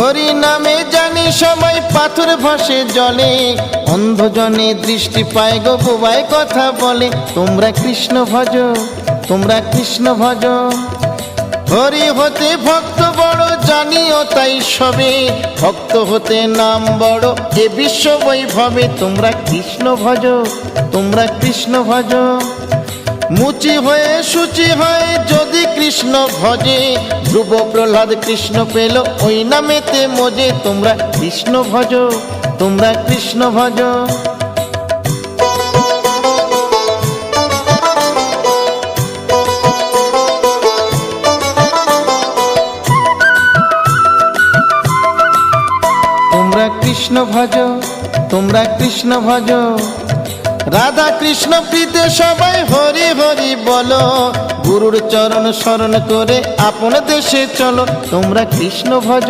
হরি নামে জানি সবাই পাথর ভাসে জলে, অন্ধজনে দৃষ্টি পায় গো বোবায় কথা বলে। তোমরা কৃষ্ণ ভজ, তোমরা কৃষ্ণ ভজ। হরি হতে ভক্ত বড় জানিও তাই সবে, ভক্ত হতে নাম বড় এ বিশ্ব বৈভবে। তোমরা কৃষ্ণ ভজ, তোমরা কৃষ্ণ ভজ। মুচি হয়ে সূচি হয় যদি কৃষ্ণ ভজে, ধ্রুব প্রহ্লাদ কৃষ্ণ পেল ওই নামেতে মজে। তোমরা কৃষ্ণ ভজ, তোমরা কৃষ্ণ ভজ। তোমরা কৃষ্ণ ভজ, তোমরা কৃষ্ণ ভজ। রাধা কৃষ্ণ প্রীতে সবাই হরি হরি বলো, গুরুর চরণ শরণ করে আপন দেশে চলো। তোমরা কৃষ্ণ ভজ।